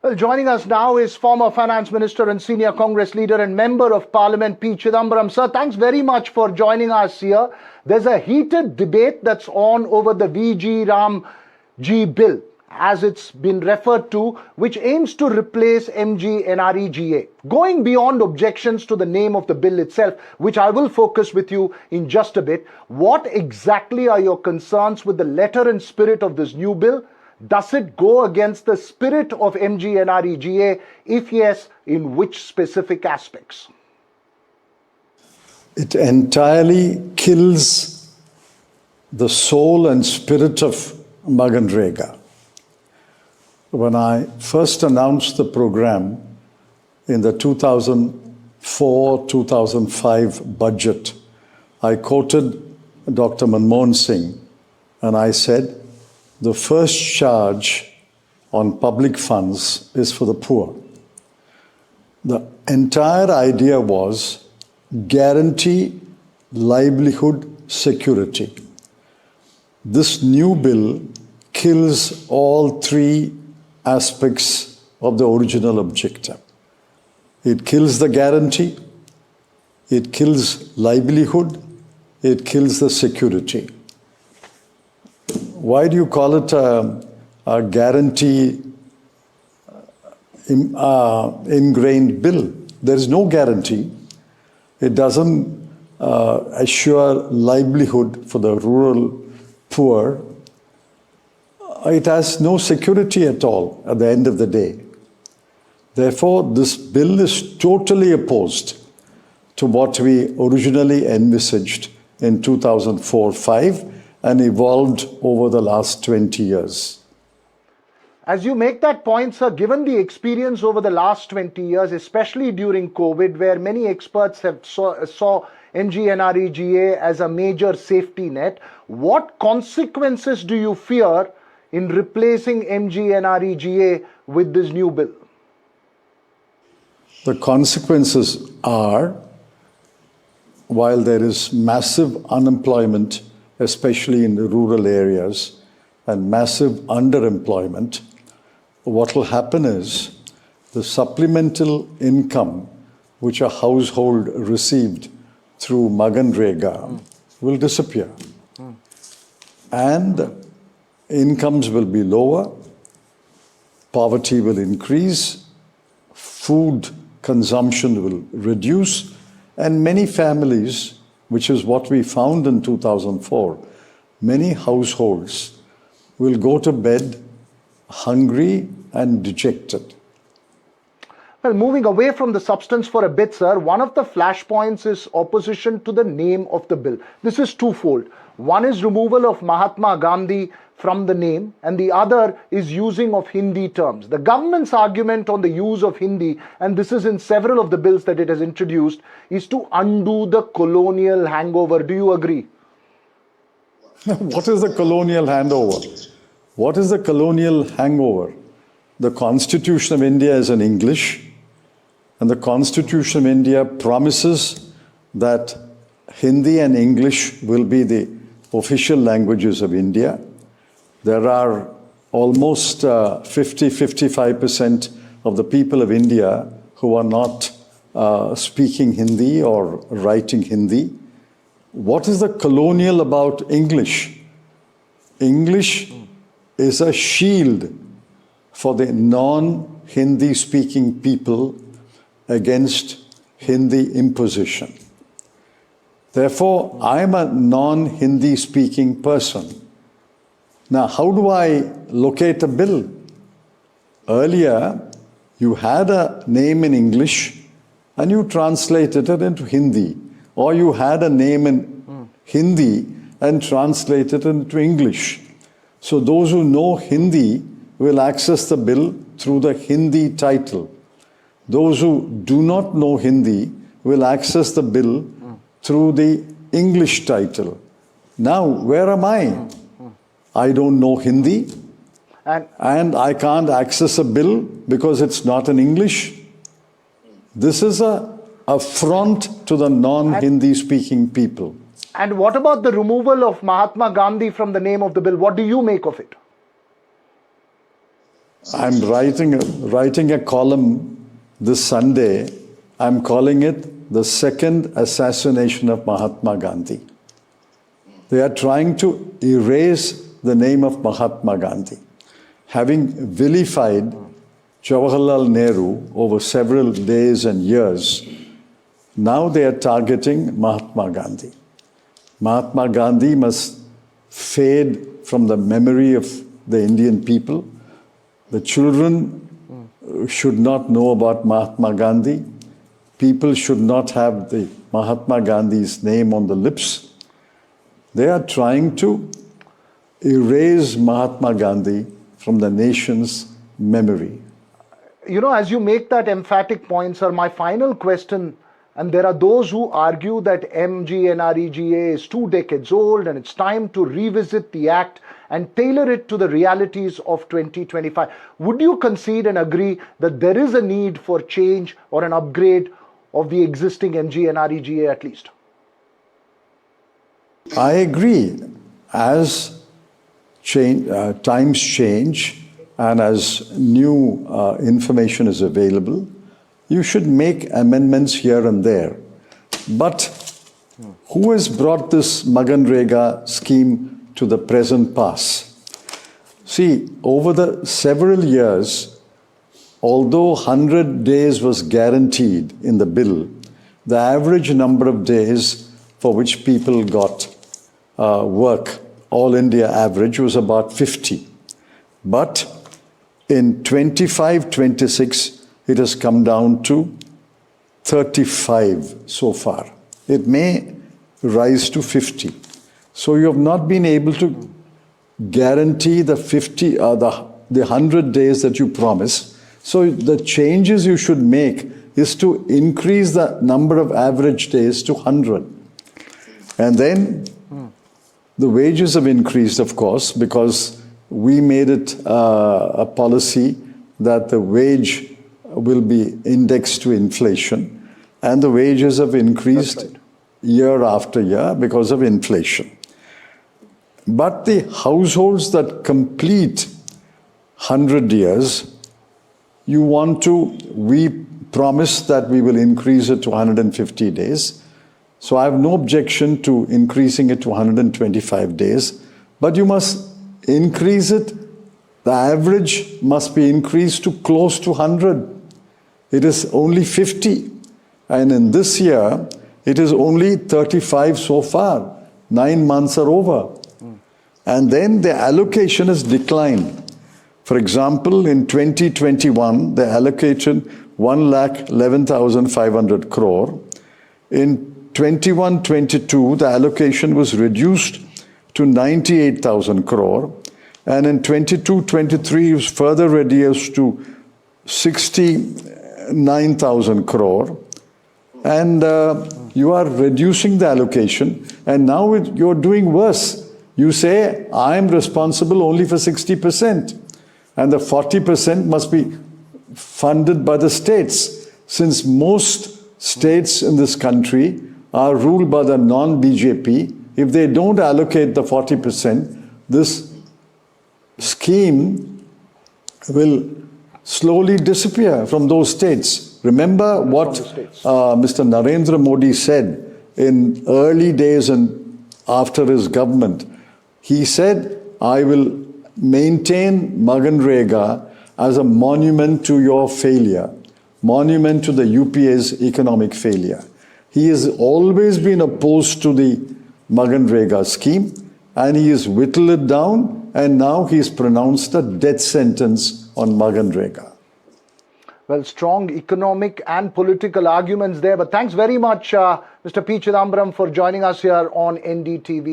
Well, joining us now is former Finance Minister and Senior Congress leader and Member of Parliament P Chidambaram. Sir, thanks very much for joining us here. There's a heated debate that's on over the VBGRAMG bill, as it's been referred to, which aims to replace MGNREGA. Going beyond objections to the name of the bill itself, which I will focus with you in just a bit, what exactly are your concerns with the letter and spirit of this new bill? Does it go against the spirit of MGNREGA? If yes, in which specific aspects? It entirely kills the soul and spirit of MNREGA. When I first announced the program in the 2004-2005 budget, I quoted Dr. Manmohan Singh and I said, the first charge on public funds is for the poor. The entire idea was guarantee livelihood security. This new bill kills all three aspects of the original objective. It kills the guarantee, it kills livelihood, it kills the security. Why do you call it a guarantee ingrained bill? There is no guarantee. It doesn't assure livelihood for the rural poor. It has no security at all at the end of the day. Therefore, this bill is totally opposed to what we originally envisaged in 2004-05 and evolved over the last 20 years. As you make that point, sir, given the experience over the last 20 years, especially during COVID, where many experts have saw MGNREGA as a major safety net, what consequences do you fear in replacing MGNREGA with this new bill? The consequences are, while there is massive unemployment, especially in the rural areas, and massive underemployment, what will happen is the supplemental income which a household received through MNREGA will disappear. And incomes will be lower, poverty will increase, food consumption will reduce, and many families, which is what we found in 2004, many households will go to bed hungry and dejected. Well, moving away from the substance for a bit, sir, one of the flashpoints is opposition to the name of the bill. This is twofold. One is removal of Mahatma Gandhi from the name, and the other is using of Hindi terms. The government's argument on the use of Hindi, and this is in several of the bills that it has introduced, is to undo the colonial hangover. Do you agree? What is the colonial hangover? What is the colonial hangover? The Constitution of India is in English, and the Constitution of India promises that Hindi and English will be the official languages of India. There are almost 50-55% of the people of India who are not speaking Hindi or writing Hindi. What is the colonial about English? English is a shield for the non-Hindi speaking people against Hindi imposition. Therefore, I am a non-Hindi speaking person. Now, how do I locate a bill? Earlier, you had a name in English and you translated it into Hindi. Or you had a name in Hindi and translated it into English. So those who know Hindi will access the bill through the Hindi title. Those who do not know Hindi will access the bill through the English title. Now, where am I? I don't know Hindi and I can't access a bill because it's not in English. This is an affront to the non-Hindi speaking people. And what about the removal of Mahatma Gandhi from the name of the bill? What do you make of it? I'm writing a column this Sunday. I'm calling it the second assassination of Mahatma Gandhi. They are trying to erase the name of Mahatma Gandhi, having vilified Jawaharlal Nehru over several days and years. Now they are targeting Mahatma Gandhi. Mahatma Gandhi must fade from the memory of the Indian people. The children should not know about Mahatma Gandhi. People should not have the Mahatma Gandhi's name on the lips. They are trying to erase Mahatma Gandhi from the nation's memory. You know, as you make that emphatic point, sir, my final question, and there are those who argue that MGNREGA is 2 decades old and it's time to revisit the act and tailor it to the realities of 2025. Would you concede and agree that there is a need for change or an upgrade of the existing MGNREGA at least? I agree. As times change and as new information is available, you should make amendments here and there. But who has brought this MNREGA scheme to the present pass? See, over the several years, although 100 days was guaranteed in the bill, the average number of days for which people got work, all India average, was about 50. But in 25-26, it has come down to 35 so far. It may rise to 50. So you have not been able to guarantee the 100 days that you promise. So the changes you should make is to increase the number of average days to 100. And then the wages have increased, of course, because we made it a policy that the wage will be indexed to inflation, and the wages have increased year after year because of inflation. But the households that complete 100 years, we promise that we will increase it to 150 days. So I have no objection to increasing it to 125 days, but you must increase it. The average must be increased to close to 100. It is only 50. And in this year, it is only 35 so far. 9 months are over. And then the allocation has declined. For example, in 2021, they allocated 1,11,500 crore. In 21-22, the allocation was reduced to 98,000 crore. And in 22-23, it was further reduced to 69,000 crore. And you are reducing the allocation. And now you're doing worse. You say, I'm responsible only for 60%. And the 40% must be funded by the states. Since most states in this country are ruled by the non-BJP, if they don't allocate the 40%, this scheme will slowly disappear from those states. Remember what Mr. Narendra Modi said in early days and after his government. He said, I will maintain MNREGA as a monument to your failure, monument to the UPA's economic failure. He has always been opposed to the MNREGA scheme, and he has whittled it down, and now he's pronounced a death sentence on MNREGA. Well, strong economic and political arguments there, but thanks very much, Mr. P Chidambaram, for joining us here on NDTV.